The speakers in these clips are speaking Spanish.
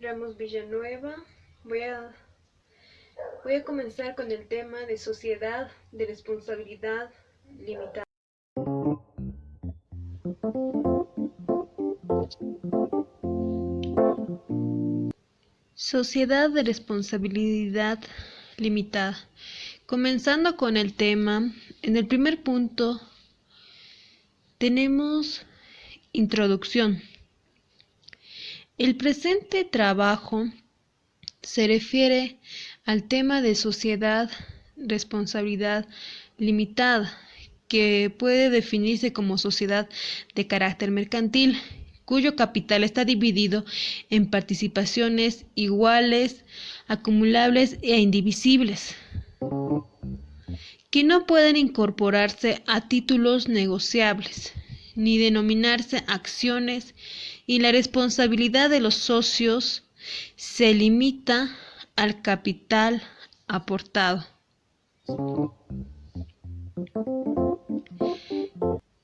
Ramos Villanueva. Voy a, voy a comenzar con el tema de sociedad de responsabilidad limitada. Sociedad de responsabilidad limitada. Comenzando con el tema, en el primer punto tenemos introducción. El presente trabajo se refiere al tema de sociedad responsabilidad limitada, que puede definirse como sociedad de carácter mercantil, cuyo capital está dividido en participaciones iguales, acumulables e indivisibles, que no pueden incorporarse a títulos negociables, ni denominarse acciones, y la responsabilidad de los socios se limita al capital aportado.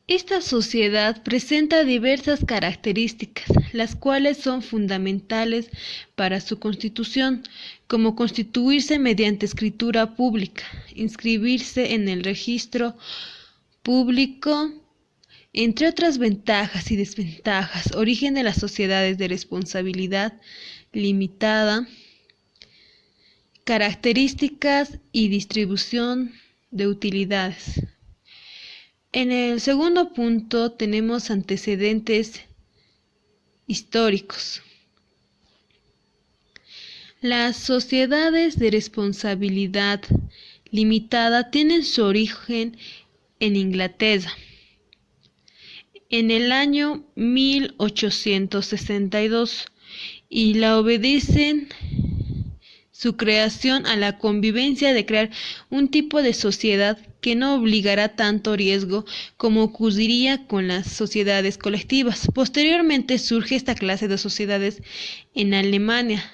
Esta sociedad presenta diversas características, las cuales son fundamentales para su constitución, como constituirse mediante escritura pública, inscribirse en el registro público, entre otras ventajas y desventajas. Origen de las sociedades de responsabilidad limitada, características y distribución de utilidades. En el segundo punto tenemos antecedentes históricos. Las sociedades de responsabilidad limitada tienen su origen en Inglaterra en el año 1862 y la obedecen su creación a la convivencia de crear un tipo de sociedad que no obligará tanto riesgo como ocurriría con las sociedades colectivas. Posteriormente surge esta clase de sociedades en Alemania.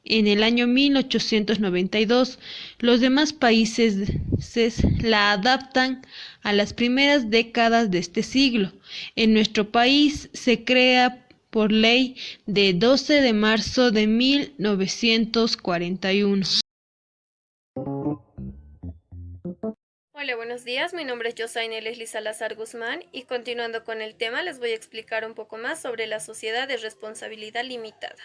En el año 1892, los demás países la adaptan a las primeras décadas de este siglo. En nuestro país se crea por ley de 12 de marzo de 1941. Hola, buenos días. Mi nombre es Josaine Leslie Salazar Guzmán y continuando con el tema les voy a explicar un poco más sobre la sociedad de responsabilidad limitada.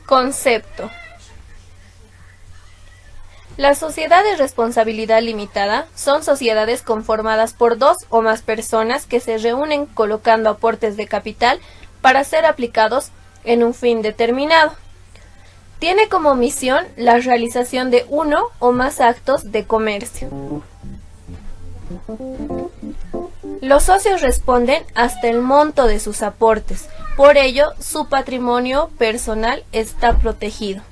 Concepto. Las sociedades de responsabilidad limitada son sociedades conformadas por dos o más personas que se reúnen colocando aportes de capital para ser aplicados en un fin determinado. Tiene como misión la realización de uno o más actos de comercio. Los socios responden hasta el monto de sus aportes, por ello su patrimonio personal está protegido.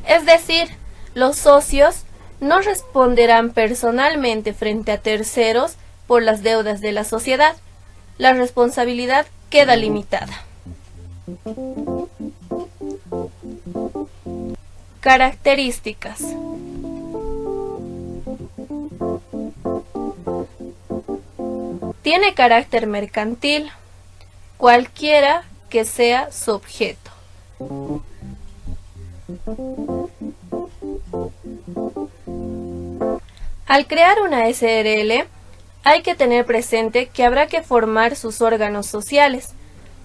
Es decir, los socios no responderán personalmente frente a terceros por las deudas de la sociedad. La responsabilidad queda limitada. Características. Tiene carácter mercantil, cualquiera que sea su objeto. Al crear una SRL, hay que tener presente que habrá que formar sus órganos sociales,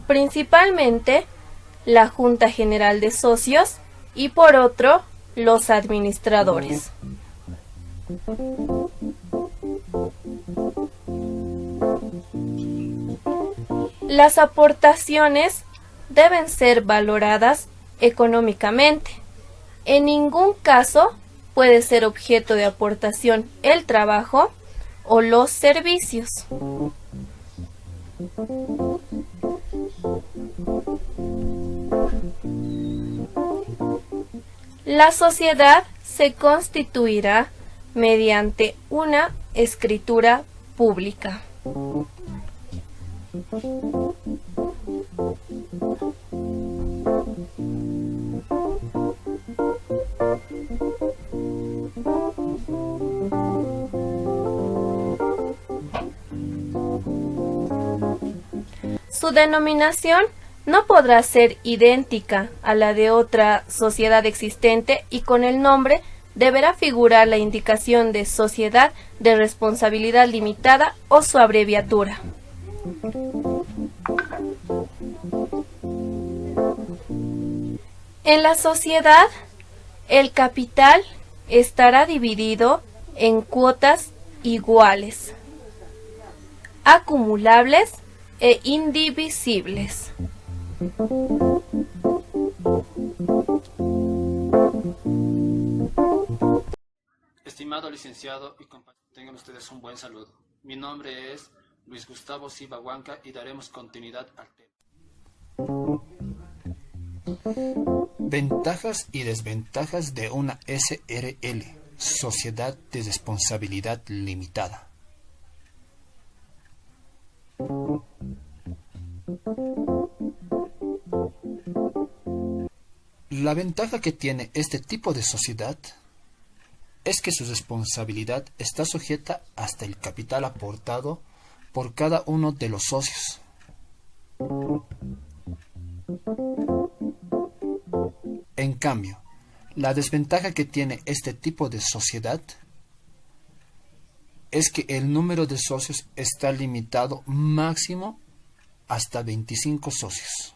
principalmente la Junta General de Socios y por otro, los administradores. Las aportaciones deben ser valoradas económicamente. En ningún caso puede ser objeto de aportación el trabajo o los servicios. La sociedad se constituirá mediante una escritura pública. denominación no podrá ser idéntica a la de otra sociedad existente y con el nombre deberá figurar la indicación de sociedad de responsabilidad limitada o su abreviatura. En la sociedad, el capital estará dividido en cuotas iguales, acumulables e indivisibles. Estimado licenciado y compañeros, tengan ustedes un buen saludo. Mi nombre es Luis Gustavo Silva Huanca y daremos continuidad al tema. Ventajas y desventajas de una SRL, Sociedad de Responsabilidad Limitada. La ventaja que tiene este tipo de sociedad es que su responsabilidad está sujeta hasta el capital aportado por cada uno de los socios. En cambio, la desventaja que tiene este tipo de sociedad es que el número de socios está limitado máximo hasta 25 socios.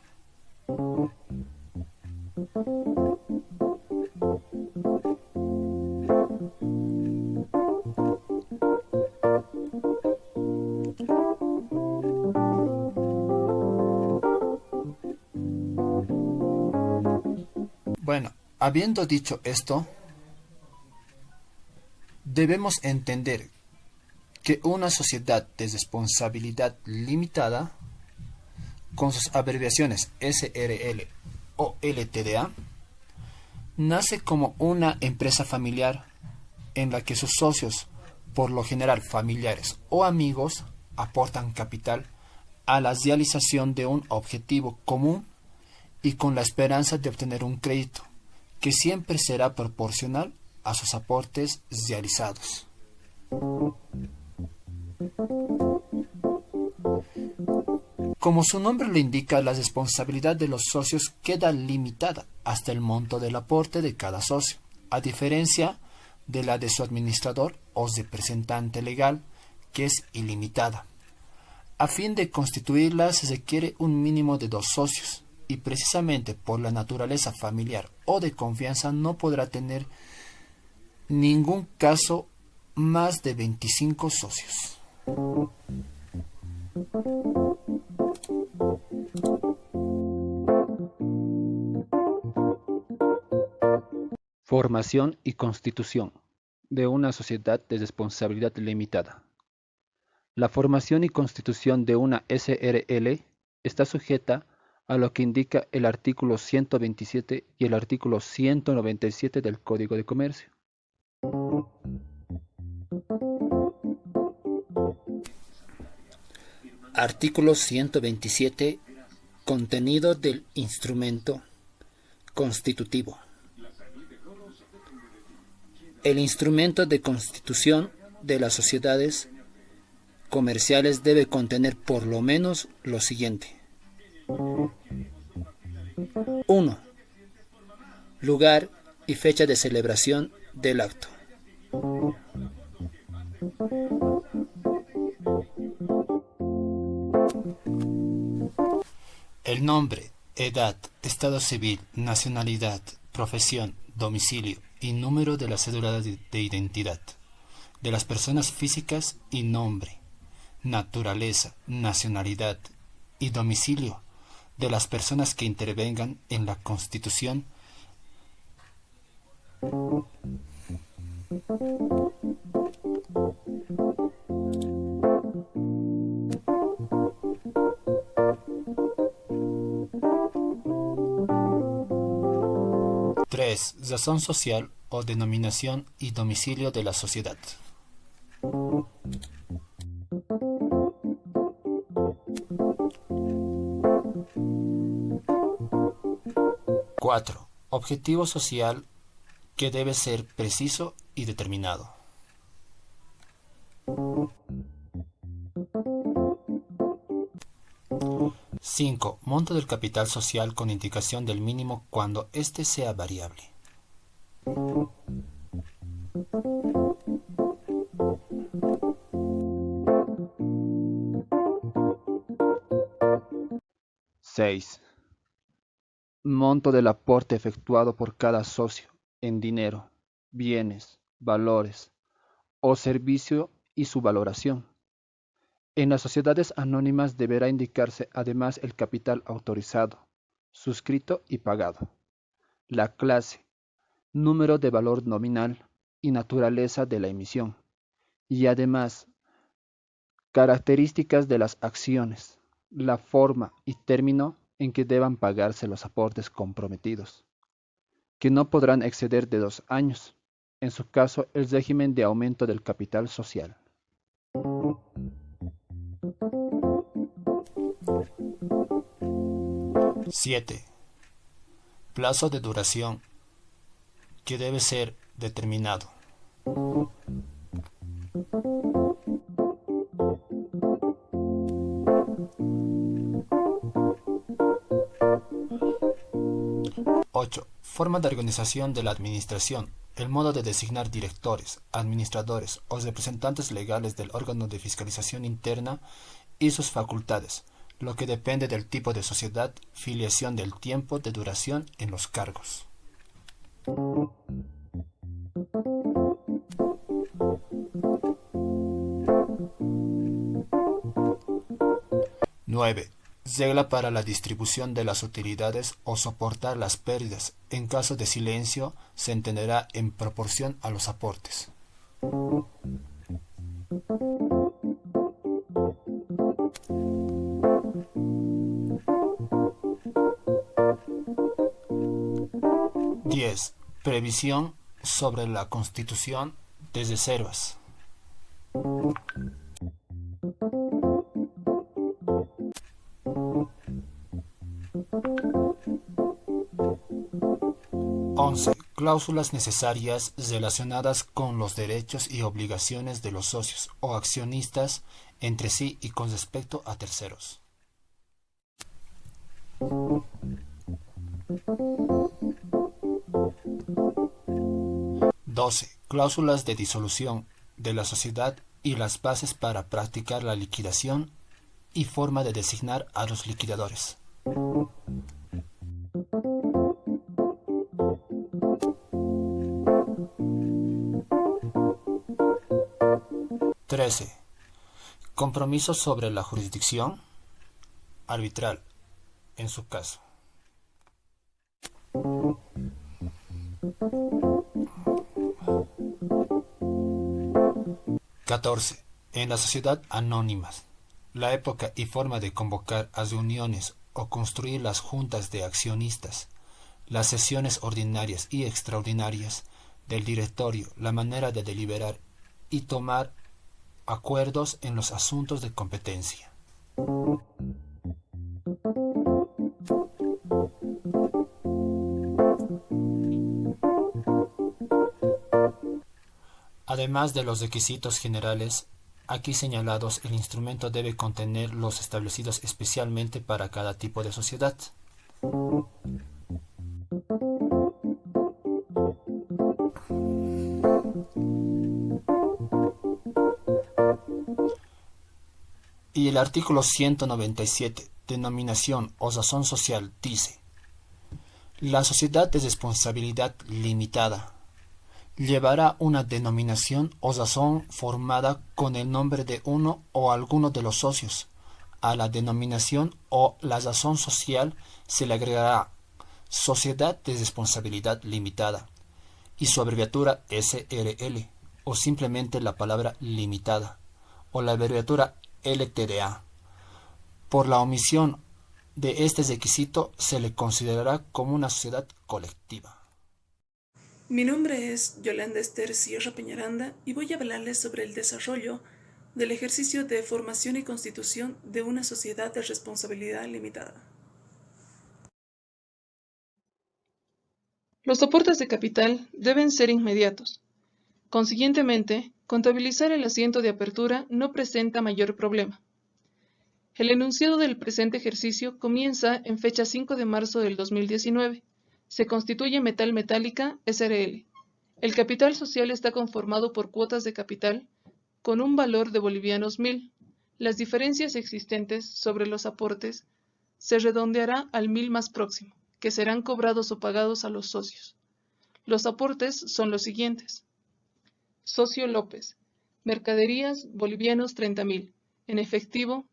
Bueno, habiendo dicho esto, debemos entender que una sociedad de responsabilidad limitada, con sus abreviaciones SRL o LTDA, nace como una empresa familiar en la que sus socios, por lo general familiares o amigos, aportan capital a la realización de un objetivo común y con la esperanza de obtener un crédito que siempre será proporcional a sus aportes realizados. Como su nombre lo indica, la responsabilidad de los socios queda limitada hasta el monto del aporte de cada socio, a diferencia de la de su administrador o representante legal, que es ilimitada. A fin de constituirla se requiere un mínimo de 2 socios, y precisamente por la naturaleza familiar o de confianza no podrá tener ningún caso más de 25 socios. Formación y constitución de una sociedad de responsabilidad limitada. La formación y constitución de una SRL está sujeta a lo que indica el artículo 127 y el artículo 197 del Código de Comercio. Artículo 127. Contenido del instrumento constitutivo. El instrumento de constitución de las sociedades comerciales debe contener por lo menos lo siguiente. 1. Lugar y fecha de celebración del acto. 2. El nombre, edad, estado civil, nacionalidad, profesión, domicilio y número de la cédula de identidad de las personas físicas y nombre, naturaleza, nacionalidad y domicilio de las personas que intervengan en la Constitución. 3. Razón social o denominación y domicilio de la sociedad. 4. Objetivo social que debe ser preciso y determinado. 5. 5. Monto del capital social con indicación del mínimo cuando éste sea variable. 6. Monto del aporte efectuado por cada socio en dinero, bienes, valores o servicio y su valoración. En las sociedades anónimas deberá indicarse además el capital autorizado, suscrito y pagado, la clase, número de valor nominal y naturaleza de la emisión, y además características de las acciones, la forma y término en que deban pagarse los aportes comprometidos, que no podrán exceder de 2 años, en su caso el régimen de aumento del capital social. 7. Plazo de duración que debe ser determinado. 8. Forma de organización de la administración. El modo de designar directores, administradores o representantes legales del órgano de fiscalización interna y sus facultades, lo que depende del tipo de sociedad, filiación del tiempo de duración en los cargos. 9. Regla para la distribución de las utilidades o soportar las pérdidas. En caso de silencio, se entenderá en proporción a los aportes. 10. Previsión sobre la constitución de reservas. 11. Cláusulas necesarias relacionadas con los derechos y obligaciones de los socios o accionistas entre sí y con respecto a terceros. 12. Cláusulas de disolución de la sociedad y las bases para practicar la liquidación y forma de designar a los liquidadores. 13. Compromiso sobre la jurisdicción arbitral, en su caso. 14. En la sociedad anónimas, la época y forma de convocar a reuniones o construir las juntas de accionistas, las sesiones ordinarias y extraordinarias del directorio, la manera de deliberar y tomar acuerdos en los asuntos de competencia. Además de los requisitos generales aquí señalados, el instrumento debe contener los establecidos especialmente para cada tipo de sociedad. Y el artículo 197, denominación o razón social, dice: la sociedad de responsabilidad limitada llevará una denominación o razón formada con el nombre de uno o alguno de los socios. A la denominación o la razón social se le agregará Sociedad de Responsabilidad Limitada y su abreviatura SRL, o simplemente la palabra limitada, o la abreviatura LTDA. Por la omisión de este requisito se le considerará como una sociedad colectiva. Mi nombre es Yolanda Esther Sierra Peñaranda y voy a hablarles sobre el desarrollo del ejercicio de formación y constitución de una sociedad de responsabilidad limitada. Los aportes de capital deben ser inmediatos. Consiguientemente, contabilizar el asiento de apertura no presenta mayor problema. El enunciado del presente ejercicio comienza en fecha 5 de marzo del 2019. Se constituye Metal Metálica S.r.l. El capital social está conformado por cuotas de capital con un valor de bolivianos 1000. Las diferencias existentes sobre los aportes se redondeará al 1000 más próximo, que serán cobrados o pagados a los socios. Los aportes son los siguientes. Socio López. Mercaderías bolivianos 30.000. En efectivo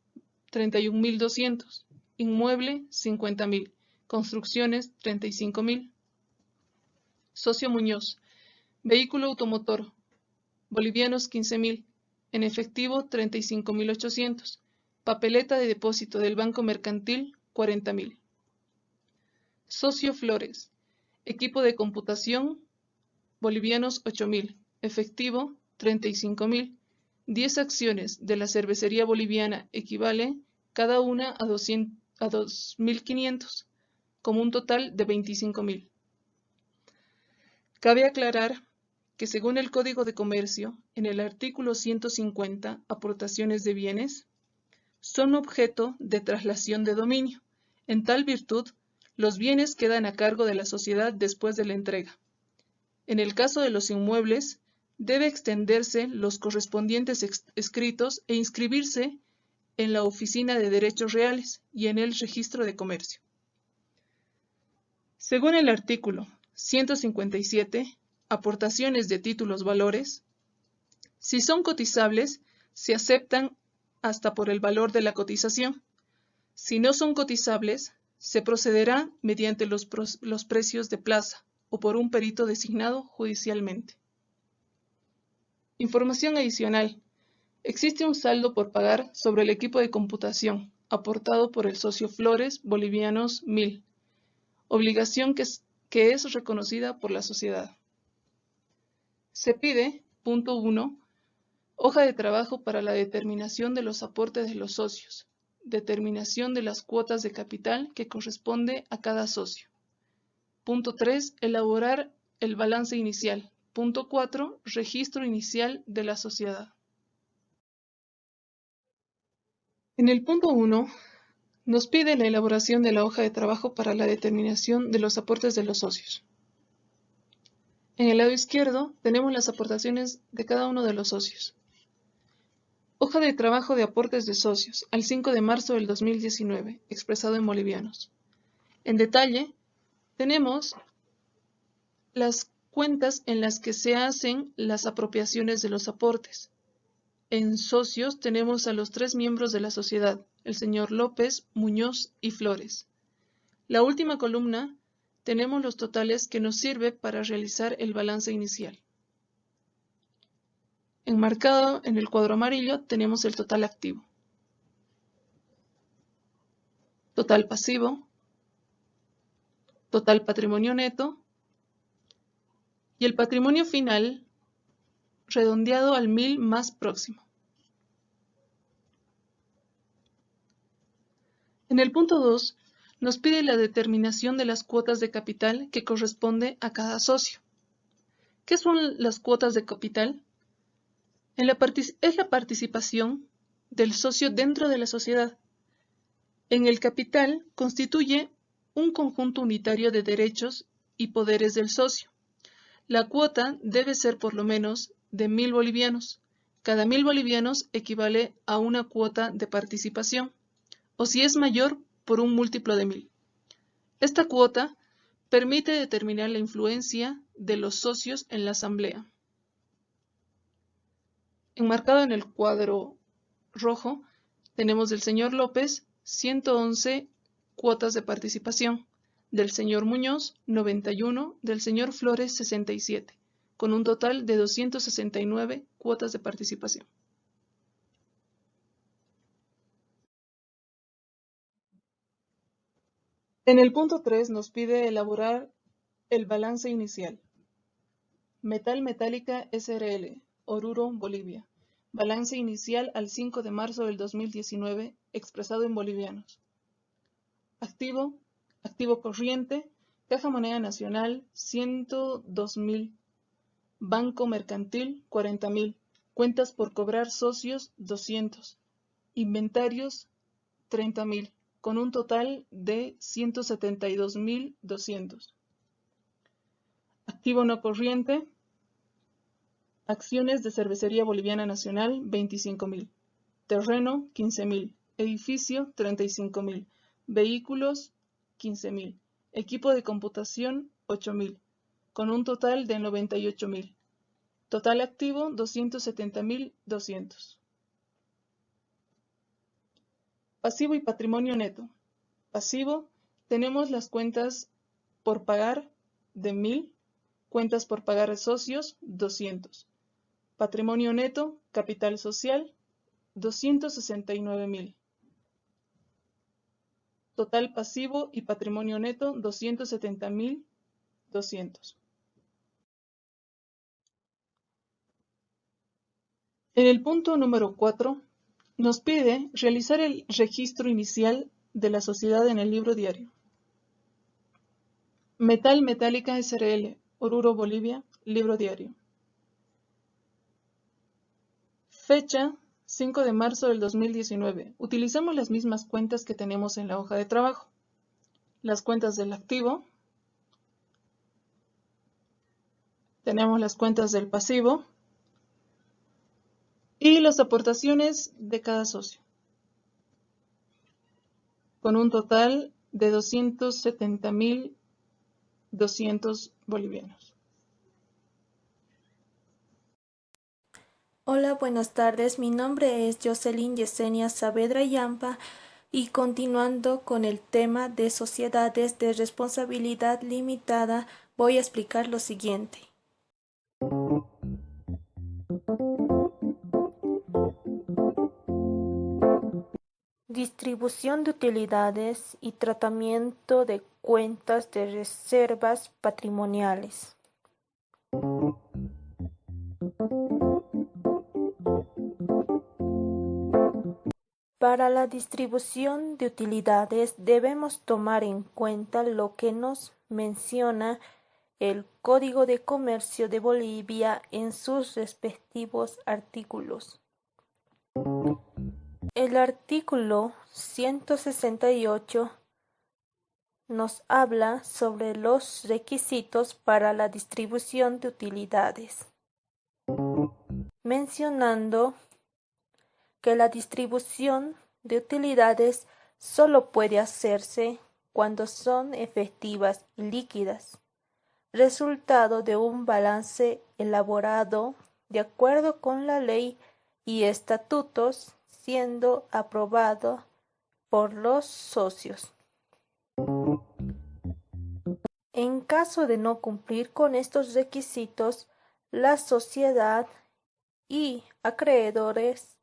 31.200. Inmueble 50.000. Construcciones 35.000. Socio Muñoz. Vehículo automotor bolivianos 15.000. En efectivo 35.800. Papeleta de depósito del Banco Mercantil 40.000. Socio Flores. Equipo de computación bolivianos 8.000. Efectivo 35.000. 10 acciones de la cervecería boliviana equivale cada una a 2.500, como un total de 25.000. Cabe aclarar que según el Código de Comercio, en el artículo 150, aportaciones de bienes, son objeto de traslación de dominio. En tal virtud, los bienes quedan a cargo de la sociedad después de la entrega. En el caso de los inmuebles, debe extenderse los correspondientes escritos e inscribirse en la Oficina de Derechos Reales y en el Registro de Comercio. Según el artículo 157, aportaciones de títulos valores, si son cotizables, se aceptan hasta por el valor de la cotización. Si no son cotizables, se procederá mediante los precios de plaza o por un perito designado judicialmente. Información adicional. Existe un saldo por pagar sobre el equipo de computación, aportado por el socio Flores, bolivianos 1000, obligación que es reconocida por la sociedad. Se pide, punto 1, hoja de trabajo para la determinación de los aportes de los socios, determinación de las cuotas de capital que corresponde a cada socio. Punto 3, elaborar el balance inicial. Punto 4, registro inicial de la sociedad. En el punto 1, nos pide la elaboración de la hoja de trabajo para la determinación de los aportes de los socios. En el lado izquierdo tenemos las aportaciones de cada uno de los socios. Hoja de trabajo de aportes de socios al 5 de marzo del 2019, expresado en bolivianos. En detalle, tenemos las cuentas en las que se hacen las apropiaciones de los aportes. En socios tenemos a los 3 miembros de la sociedad, el señor López, Muñoz y Flores. La última columna tenemos los totales que nos sirve para realizar el balance inicial. Enmarcado en el cuadro amarillo tenemos el total activo, total pasivo, total patrimonio neto y el patrimonio final redondeado al 1000 más próximo. En el punto 2 nos pide la determinación de las cuotas de capital que corresponde a cada socio. ¿Qué son las cuotas de capital? Es la participación del socio dentro de la sociedad. En el capital constituye un conjunto unitario de derechos y poderes del socio. La cuota debe ser por lo menos de 1000 bolivianos. Cada 1000 bolivianos equivale a una cuota de participación, o si es mayor, por un múltiplo de 1000. Esta cuota permite determinar la influencia de los socios en la asamblea. Enmarcado en el cuadro rojo, tenemos del señor López 111 cuotas de participación, del señor Muñoz 91, del señor Flores 67, con un total de 269 cuotas de participación. En el punto 3 nos pide elaborar el balance inicial. Metal Metálica S.r.l., Oruro, Bolivia. Balance inicial al 5 de marzo del 2019, expresado en bolivianos. Activo, activo corriente, Caja Moneda Nacional 102.000, Banco Mercantil 40.000, cuentas por cobrar socios 200, inventarios 30.000, con un total de 172.200. Activo no corriente, acciones de Cervecería Boliviana Nacional, 25.000. Terreno, 15.000. Edificio, 35.000. Vehículos, 15.000. Equipo de computación, 8.000, con un total de 98.000. Total activo, 270.200. Pasivo y patrimonio neto. Pasivo, tenemos las cuentas por pagar de 1.000, cuentas por pagar de socios, 200. Patrimonio neto, capital social, 269.000. Total pasivo y patrimonio neto, 270.200. En el punto número 4, nos pide realizar el registro inicial de la sociedad en el libro diario. Metal Metálica SRL, Oruro, Bolivia, libro diario. Fecha 5 de marzo del 2019. Utilizamos las mismas cuentas que tenemos en la hoja de trabajo. Las cuentas del activo. Tenemos las cuentas del pasivo. Y las aportaciones de cada socio. Con un total de 270.200 bolivianos. Hola, buenas tardes. Mi nombre es Jocelyn Yesenia Saavedra Yampa y continuando con el tema de sociedades de responsabilidad limitada, voy a explicar lo siguiente. Distribución de utilidades y tratamiento de cuentas de reservas patrimoniales. Para la distribución de utilidades debemos tomar en cuenta lo que nos menciona el Código de Comercio de Bolivia en sus respectivos artículos. El artículo 168 nos habla sobre los requisitos para la distribución de utilidades, mencionando que la distribución de utilidades solo puede hacerse cuando son efectivas y líquidas, resultado de un balance elaborado de acuerdo con la ley y estatutos, siendo aprobado por los socios. En caso de no cumplir con estos requisitos, la sociedad y acreedores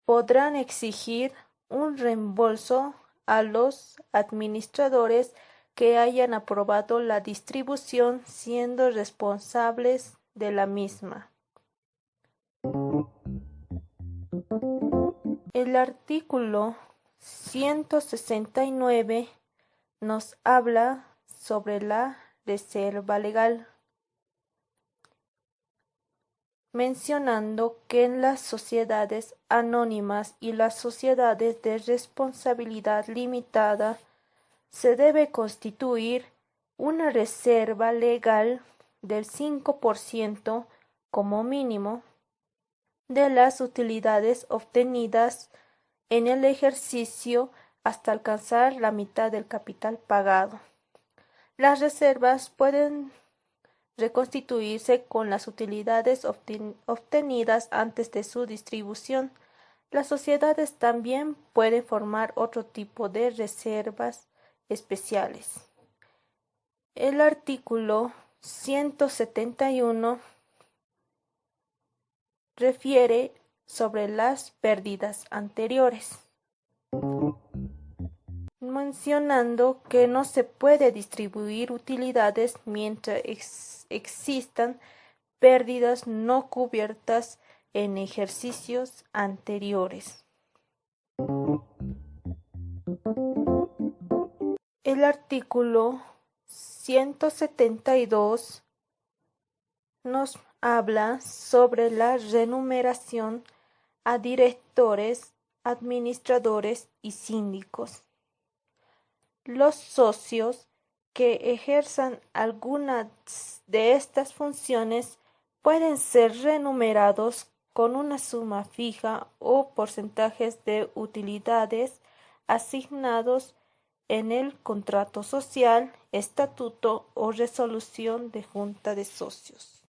podrán exigir un reembolso a los administradores que hayan aprobado la distribución, siendo responsables de la misma. El artículo 169 nos habla sobre la reserva legal, mencionando que en las sociedades anónimas y las sociedades de responsabilidad limitada se debe constituir una reserva legal del 5% como mínimo de las utilidades obtenidas en el ejercicio hasta alcanzar la mitad del capital pagado. Las reservas pueden reconstituirse con las utilidades obtenidas antes de su distribución. Las sociedades también pueden formar otro tipo de reservas especiales. El artículo 171 refiere sobre las pérdidas anteriores, mencionando que no se puede distribuir utilidades mientras existan pérdidas no cubiertas en ejercicios anteriores. El artículo 172 nos habla sobre la remuneración a directores administradores y síndicos. Los socios que ejerzan algunas de estas funciones pueden ser remunerados con una suma fija o porcentajes de utilidades asignados en el contrato social, estatuto o resolución de junta de socios.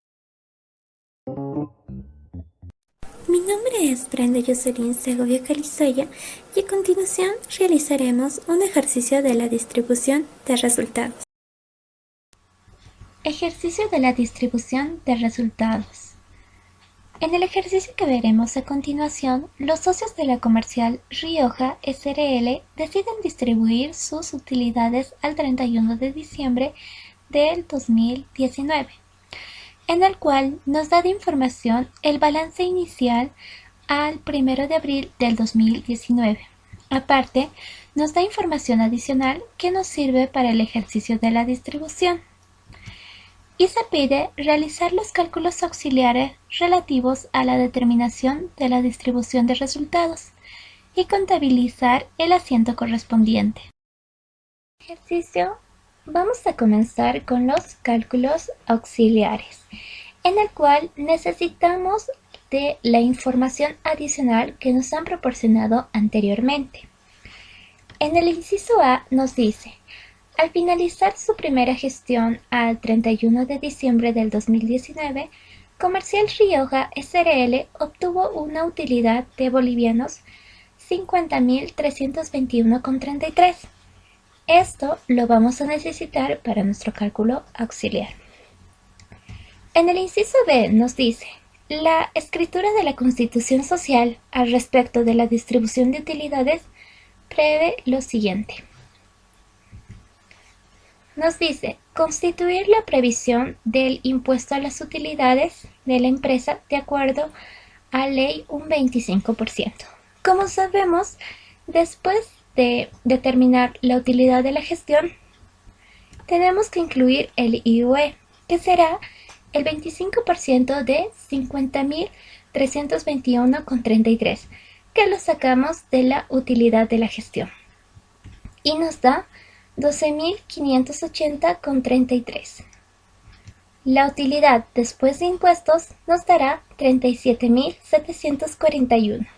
Mi nombre es Brenda Jocelyn Segovia Calizoya y a continuación realizaremos un ejercicio de la distribución de resultados. Ejercicio de la distribución de resultados. En el ejercicio que veremos a continuación, los socios de la comercial Rioja S.r.l. deciden distribuir sus utilidades al 31 de diciembre del 2019, en el cual nos da de información el balance inicial al 1 de abril del 2019. Aparte, nos da información adicional que nos sirve para el ejercicio de la distribución. Y se pide realizar los cálculos auxiliares relativos a la determinación de la distribución de resultados y contabilizar el asiento correspondiente. Ejercicio. Vamos a comenzar con los cálculos auxiliares, en el cual necesitamos de la información adicional que nos han proporcionado anteriormente. En el inciso A nos dice: al finalizar su primera gestión al 31 de diciembre del 2019, Comercial Rioja S.r.l. obtuvo una utilidad de bolivianos 50.321,33. Esto lo vamos a necesitar para nuestro cálculo auxiliar. En el inciso B nos dice: la escritura de la Constitución Social al respecto de la distribución de utilidades prevé lo siguiente. Nos dice constituir la previsión del impuesto a las utilidades de la empresa de acuerdo a ley un 25%. Como sabemos, después de determinar la utilidad de la gestión, tenemos que incluir el IUE, que será el 25% de 50.321,33, que lo sacamos de la utilidad de la gestión. Y nos da 12.580,33. La utilidad después de impuestos nos dará 37.741.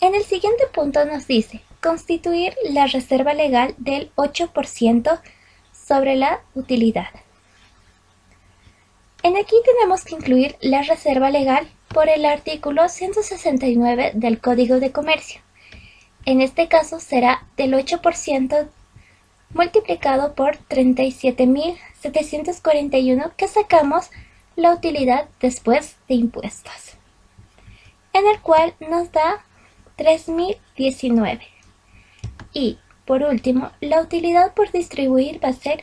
En el siguiente punto nos dice constituir la reserva legal del 8% sobre la utilidad. En aquí tenemos que incluir la reserva legal por el artículo 169 del Código de Comercio. En este caso será del 8% multiplicado por 37.741, que sacamos la utilidad después de impuestos, en el cual nos da 3.019. Y por último, la utilidad por distribuir va a ser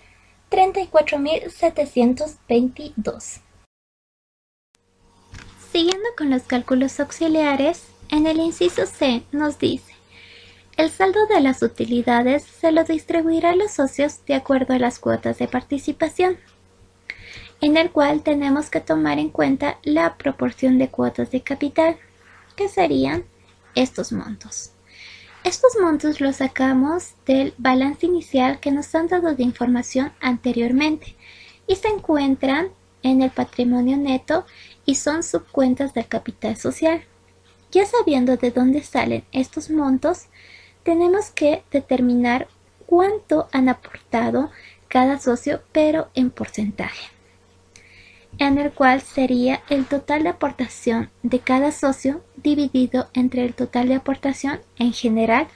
34.722. Siguiendo con los cálculos auxiliares, en el inciso C nos dice: el saldo de las utilidades se lo distribuirá a los socios de acuerdo a las cuotas de participación, en el cual tenemos que tomar en cuenta la proporción de cuotas de capital, que serían estos montos. Estos montos los sacamos del balance inicial que nos han dado de información anteriormente y se encuentran en el patrimonio neto y son subcuentas del capital social. Ya sabiendo de dónde salen estos montos, tenemos que determinar cuánto han aportado cada socio, pero en porcentaje, en el cual sería el total de aportación de cada socio dividido entre el total de aportación en general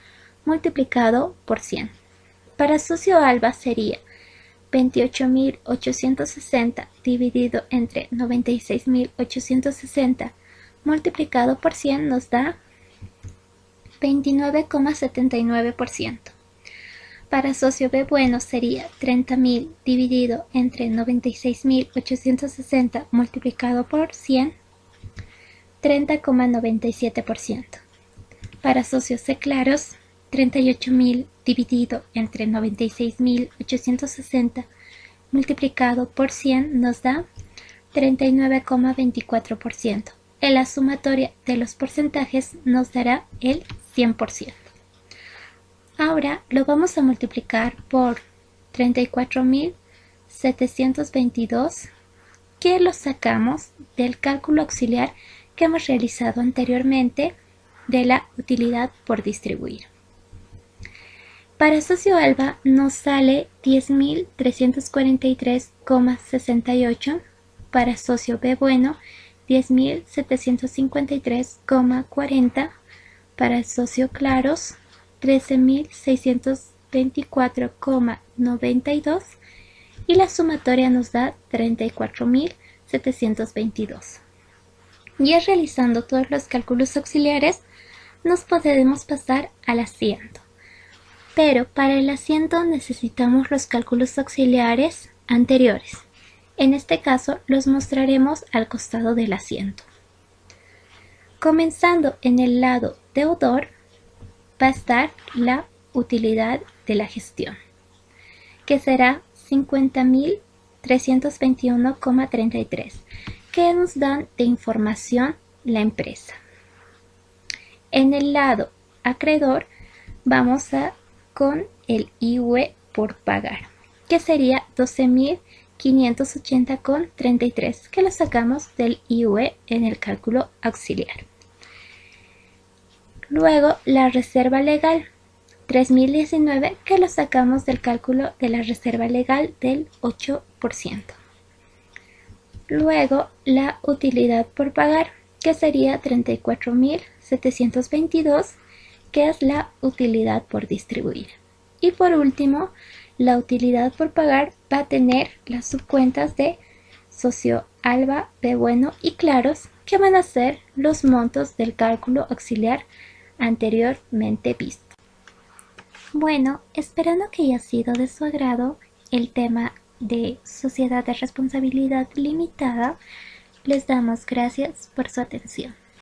multiplicado por 100. Para socio Alba sería 28.860 dividido entre 96.860 multiplicado por 100 nos da 29,79%. Para socio B bueno sería 30.000 dividido entre 96.860 multiplicado por 100, 30,97%. Para socio C claros, 38.000 dividido entre 96.860 multiplicado por 100 nos da 39,24%. en la sumatoria de los porcentajes nos dará el 100%. Ahora lo vamos a multiplicar por 34.722, que lo sacamos del cálculo auxiliar que hemos realizado anteriormente de la utilidad por distribuir. Para socio Alba nos sale 10.343,68, para socio B bueno 10.753,40, para el socio Claros 13.624,92 y la sumatoria nos da 34.722. Ya realizando todos los cálculos auxiliares nos podemos pasar al asiento. Pero para el asiento necesitamos los cálculos auxiliares anteriores. En este caso los mostraremos al costado del asiento. Comenzando en el lado deudor va a estar la utilidad de la gestión, que será 50.321,33, que nos dan de información la empresa. En el lado acreedor vamos con el IUE por pagar, que sería 12.580,33, que lo sacamos del IUE en el cálculo auxiliar. Luego la reserva legal, 3.019, que lo sacamos del cálculo de la reserva legal del 8%. Luego la utilidad por pagar, que sería 34.722, que es la utilidad por distribuir. Y por último, la utilidad por pagar va a tener las subcuentas de socio Alba, B bueno y Claros, que van a ser los montos del cálculo auxiliar anteriormente visto. Bueno, esperando que haya sido de su agrado el tema de sociedad de responsabilidad limitada, les damos gracias por su atención.